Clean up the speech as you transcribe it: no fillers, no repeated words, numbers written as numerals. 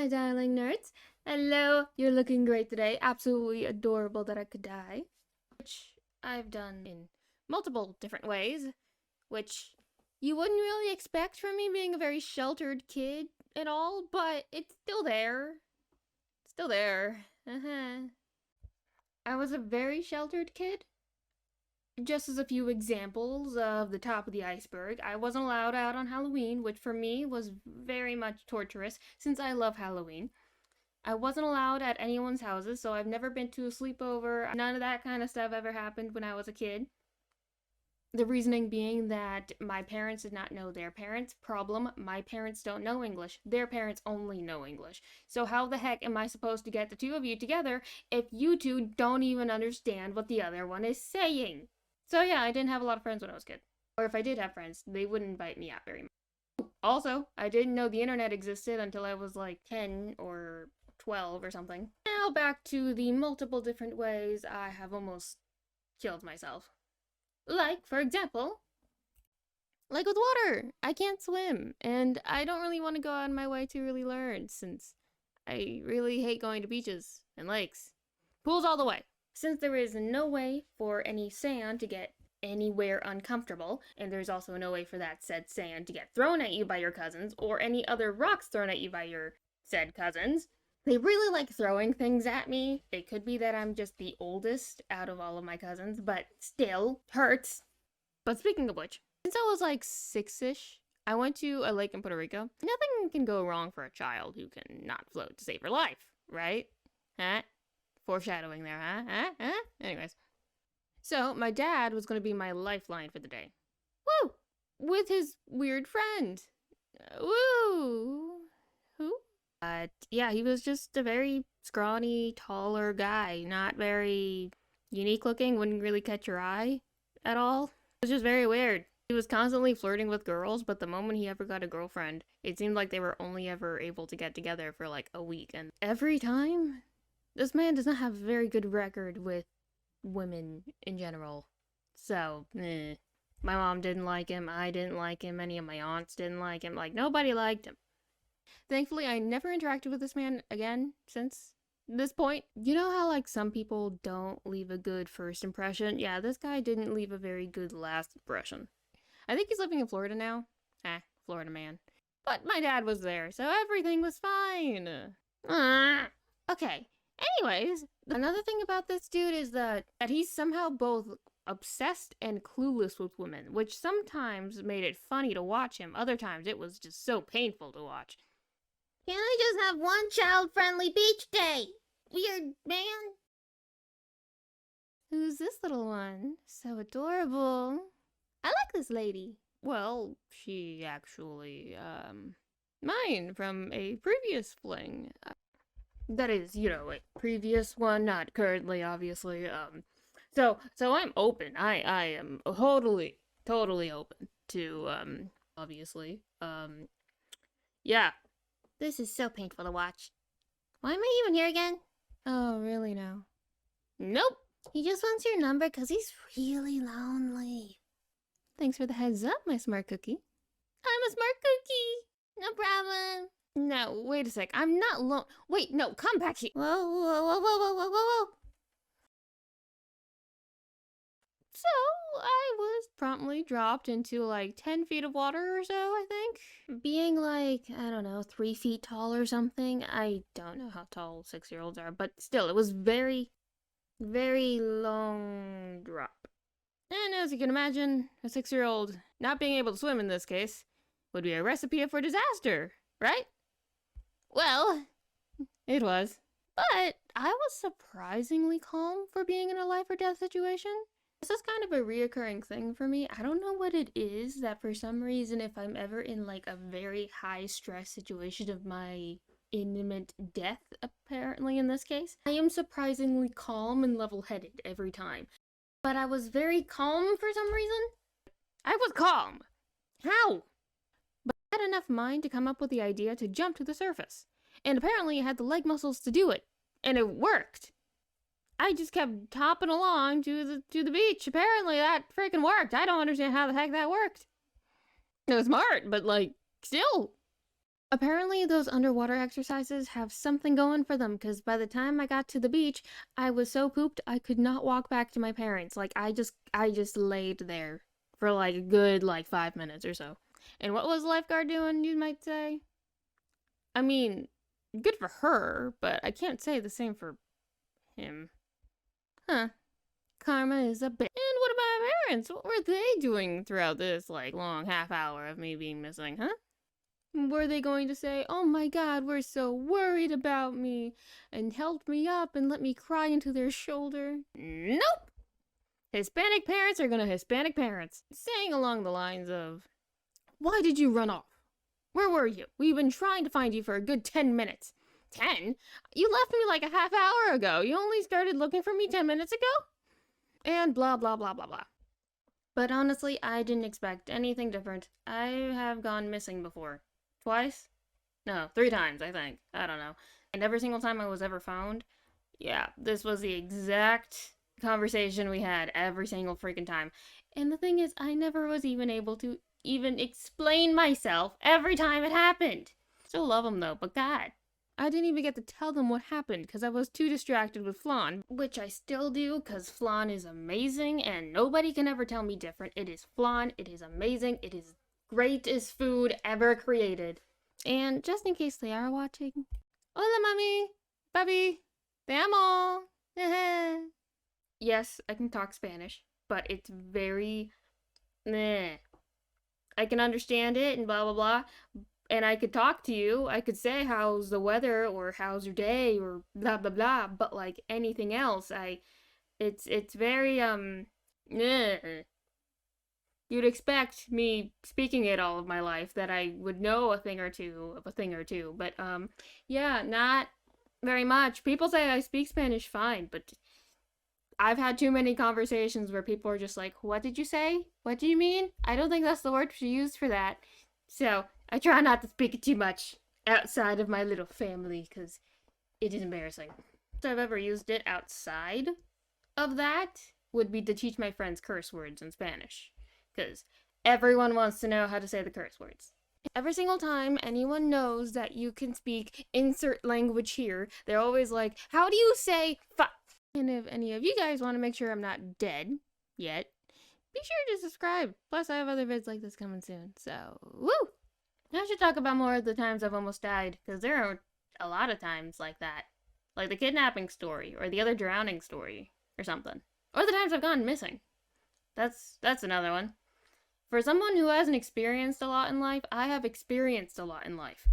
my darling nerds. Hello, you're looking great today. Absolutely adorable that I could die. Which I've done in multiple different ways, which you wouldn't really expect from me being a very sheltered kid and all, but it's still there. Still there. I was a very sheltered kid. Just as a few examples of the top of the iceberg, I wasn't allowed out on Halloween, which for me was very much torturous since I love Halloween. I wasn't allowed at anyone's houses, so I've never been to a sleepover. None of that kind of stuff ever happened when I was a kid. The reasoning being that my parents did not know their parents. Problem, my parents don't know English. Their parents only know English. So how the heck am I supposed to get the two of you together if you two don't even understand what the other one is saying? So yeah, I didn't have a lot of friends when I was a kid. Or if I did have friends, they wouldn't invite me out very much. Also, I didn't know the internet existed until I was like 10 or 12 or something. Now back to the multiple different ways I have almost killed myself. Like, for example, like with water. I can't swim, and I don't really want to go out of my way to really learn since I really hate going to beaches and lakes. Pools all the way. Since there is no way for any sand to get anywhere uncomfortable, and there's also no way for that said sand to get thrown at you by your cousins, or any other rocks thrown at you by your said cousins, they really like throwing things at me. It could be that I'm just the oldest out of all of my cousins, but still, hurts. But speaking of which, since I was like 6-ish, I went to a lake in Puerto Rico. Nothing can go wrong for a child who can not float to save her life, right? Huh? Foreshadowing there, huh? Anyways. So, my dad was going to be my lifeline for the day. Woo! With his weird friend. Woo! Who? Yeah, he was just a very scrawny, taller guy. Not very unique looking, wouldn't really catch your eye at all. It was just very weird. He was constantly flirting with girls, but the moment he ever got a girlfriend, it seemed like they were only ever able to get together for like a week. And every time, this man does not have a very good record with women in general. So, My mom didn't like him, I didn't like him, any of my aunts didn't like him, like nobody liked him. Thankfully, I never interacted with this man again since this point. You know how like some people don't leave a good first impression? Yeah, this guy didn't leave a very good last impression. I think he's living in Florida now. Florida man. But my dad was there, so everything was fine. Okay. Anyways, another thing about this dude is that he's somehow both obsessed and clueless with women, which sometimes made it funny to watch him. Other times it was just so painful to watch. Can I just have one child-friendly beach day? Weird man. Who's this little one? So adorable. I like this lady. Well, she actually, mine from a previous fling. That is, you know, a previous one, not currently, obviously. So I'm open. I am totally open to, obviously. Yeah. This is so painful to watch. Why am I even here again? Oh, really now? Nope. He just wants your number because he's really lonely. Thanks for the heads up, my smart cookie. I'm a smart cookie. No problem. No, wait a sec. I'm not Wait, no, come back here. Whoa. So, I was promptly dropped into like 10 feet of water or so, I think. Being like, I don't know, 3 feet tall or something. I don't know how tall 6-year-olds are, but still, it was very, very long drop. And as you can imagine, a 6-year-old not being able to swim in this case would be a recipe for disaster, right? Well, it was. But I was surprisingly calm for being in a life or death situation. This is kind of a reoccurring thing for me. I don't know what it is that for some reason if I'm ever in like a very high stress situation of my imminent death, apparently in this case, I am surprisingly calm and level-headed every time. But I was very calm for some reason. I was calm. How? But I had enough mind to come up with the idea to jump to the surface. And apparently I had the leg muscles to do it. And it worked. I just kept hopping along to the beach. Apparently that freaking worked. I don't understand how the heck that worked. It was smart, but like, still. Apparently, those underwater exercises have something going for them because by the time I got to the beach, I was so pooped I could not walk back to my parents. Like I just laid there for like a good like 5 minutes or so. And what was the lifeguard doing, you might say? I mean, good for her, but I can't say the same for him. Huh. Karma is a bitch. And what about my parents? What were they doing throughout this like long half hour of me being missing, huh? Were they going to say, oh my god, we're so worried about me, and help me up and let me cry into their shoulder? Nope! Hispanic parents are gonna Hispanic parents. Saying along the lines of, why did you run off? Where were you? We've been trying to find you for a good 10 minutes. 10? You left me like a half hour ago. You only started looking for me 10 minutes ago? And blah blah blah blah blah. But honestly, I didn't expect anything different. I have gone missing before. Twice? No, 3 times, I think. I don't know. And every single time I was ever found, yeah, this was the exact conversation we had every single freaking time. And the thing is, I never was even able to even explain myself every time it happened. Still love them though, but God. I didn't even get to tell them what happened because I was too distracted with flan, which I still do because flan is amazing and nobody can ever tell me different. It is flan, it is amazing, it is greatest food ever created. And just in case they are watching, hola mami, papi, te amo. Yes, I can talk Spanish, but it's very meh. I can understand it and blah blah blah, and I could talk to you. I could say how's the weather or how's your day or blah blah blah. But like anything else, it's very eh. You'd expect me speaking it all of my life that I would know a thing or two of a thing or two. But yeah, not very much. People say I speak Spanish fine, but I've had too many conversations where people are just like, what did you say? What do you mean? I don't think that's the word she used for that. So I try not to speak it too much outside of my little family because it is embarrassing. So I've ever used it outside of that would be to teach my friends curse words in Spanish because everyone wants to know how to say the curse words. Every single time anyone knows that you can speak insert language here, they're always like, how do you say fuck? And if any of you guys want to make sure I'm not dead yet, be sure to subscribe. Plus, I have other vids like this coming soon. So, woo! I should talk about more of the times I've almost died, because there are a lot of times like that. Like the kidnapping story, or the other drowning story, or something. Or the times I've gone missing. That's another one. For someone who hasn't experienced a lot in life, I have experienced a lot in life.